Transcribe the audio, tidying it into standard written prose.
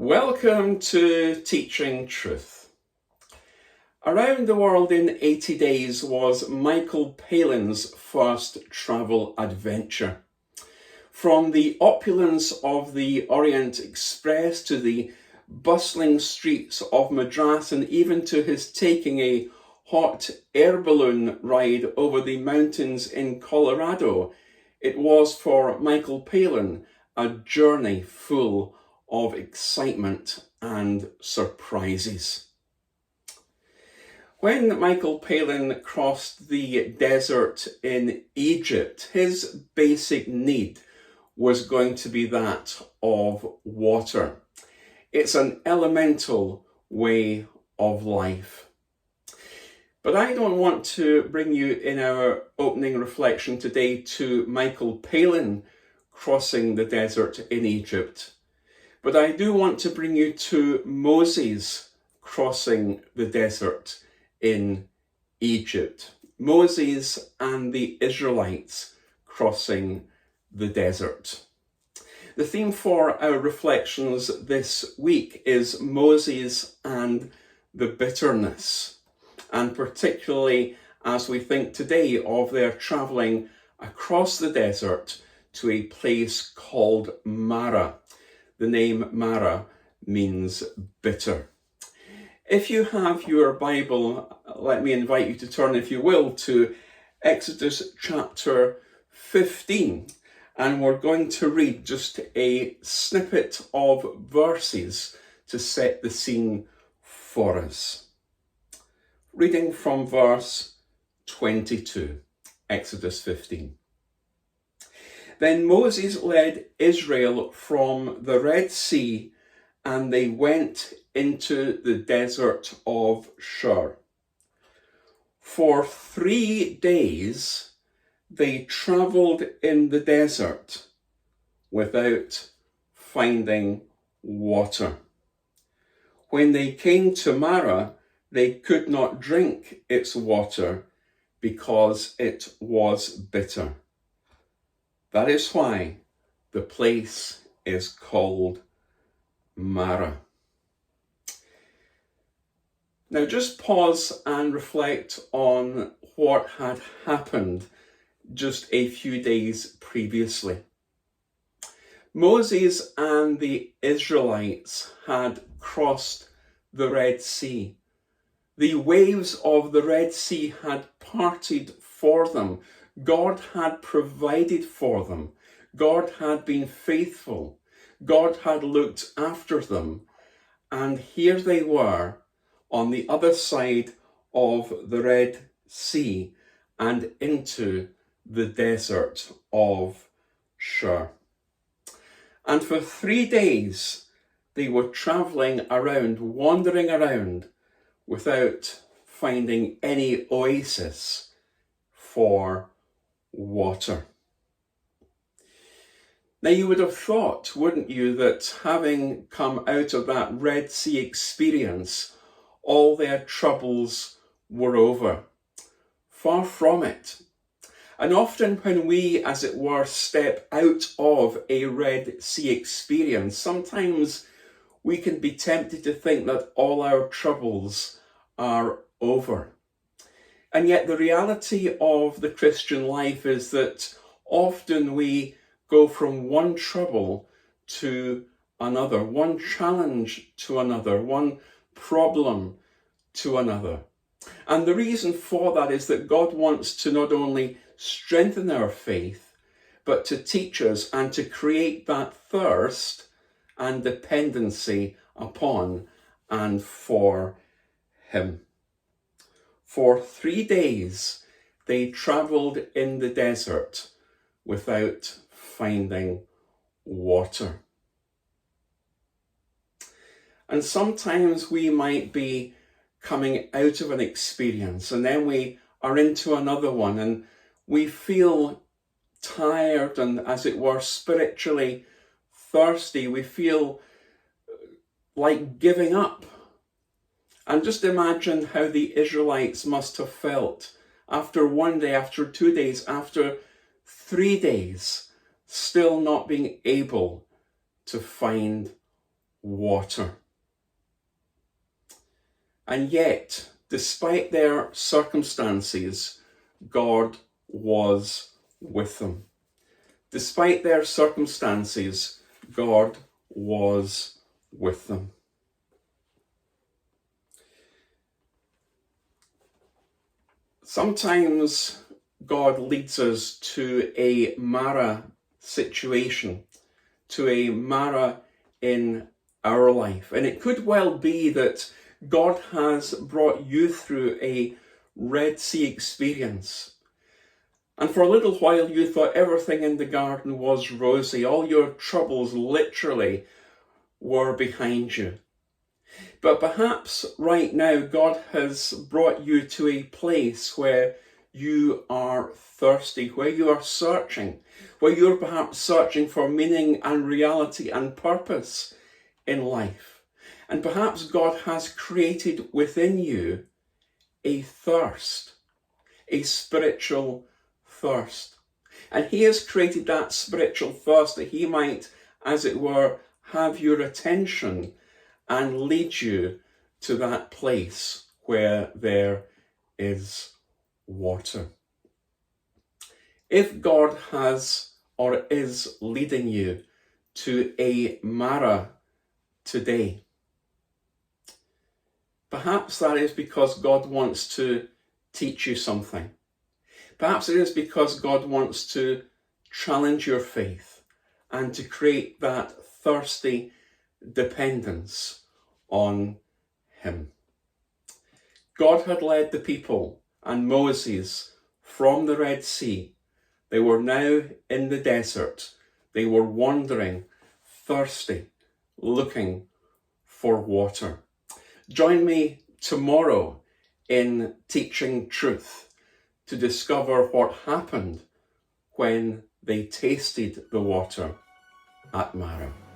Welcome to Teaching Truth. Around the World in 80 Days was Michael Palin's first travel adventure. From the opulence of the Orient Express to the bustling streets of Madras and even to his taking a hot air balloon ride over the mountains in Colorado, it was for Michael Palin a journey full of excitement and surprises. When Michael Palin crossed the desert in Egypt, his basic need was going to be that of water. It's an elemental way of life. But I don't want to bring you in our opening reflection today to Michael Palin crossing the desert in Egypt. But I do want to bring you to Moses crossing the desert in Egypt. Moses and the Israelites crossing the desert. The theme for our reflections this week is Moses and the bitterness, and particularly as we think today of their travelling across the desert to a place called Marah. The name Marah means bitter. If you have your Bible, let me invite you to turn, if you will, to Exodus chapter 15. And we're going to read just a snippet of verses to set the scene for us. Reading from verse 22, Exodus 15. Then Moses led Israel from the Red Sea, and they went into the desert of Shur. For 3 days they travelled in the desert without finding water. When they came to Marah, they could not drink its water because it was bitter. That is why the place is called Marah. Now just pause and reflect on what had happened just a few days previously. Moses and the Israelites had crossed the Red Sea. The waves of the Red Sea had parted for them. God had provided for them. God had been faithful. God had looked after them. And here they were on the other side of the Red Sea and into the desert of Shur. And for 3 days they were travelling around, wandering around, without finding any oasis for water. Now you would have thought, wouldn't you, that having come out of that Red Sea experience, all their troubles were over. Far from it. And often when we, as it were, step out of a Red Sea experience, sometimes we can be tempted to think that all our troubles are over. And yet the reality of the Christian life is that often we go from one trouble to another, one challenge to another, one problem to another. And the reason for that is that God wants to not only strengthen our faith, but to teach us and to create that thirst and dependency upon and for Him. For 3 days they travelled in the desert without finding water. And sometimes we might be coming out of an experience and then we are into another one and we feel tired and, as it were, spiritually thirsty. We feel like giving up. And just imagine how the Israelites must have felt after 1 day, after 2 days, after 3 days, still not being able to find water. And yet, despite their circumstances, God was with them. Despite their circumstances, God was with them. Sometimes God leads us to a Marah situation, to a Marah in our life. And it could well be that God has brought you through a Red Sea experience. And for a little while you thought everything in the garden was rosy. All your troubles literally were behind you. But perhaps right now God has brought you to a place where you are thirsty, where you are searching, where you're perhaps searching for meaning and reality and purpose in life. And perhaps God has created within you a thirst, a spiritual thirst. And he has created that spiritual thirst that he might, as it were, have your attention and lead you to that place where there is water. If God has or is leading you to a Marah today, perhaps that is because God wants to teach you something. Perhaps it is because God wants to challenge your faith and to create that thirsty dependence on him. God had led the people and Moses from the Red Sea. They were now in the desert. They were wandering, thirsty, looking for water. Join me tomorrow in Teaching Truth to discover what happened when they tasted the water at Marah.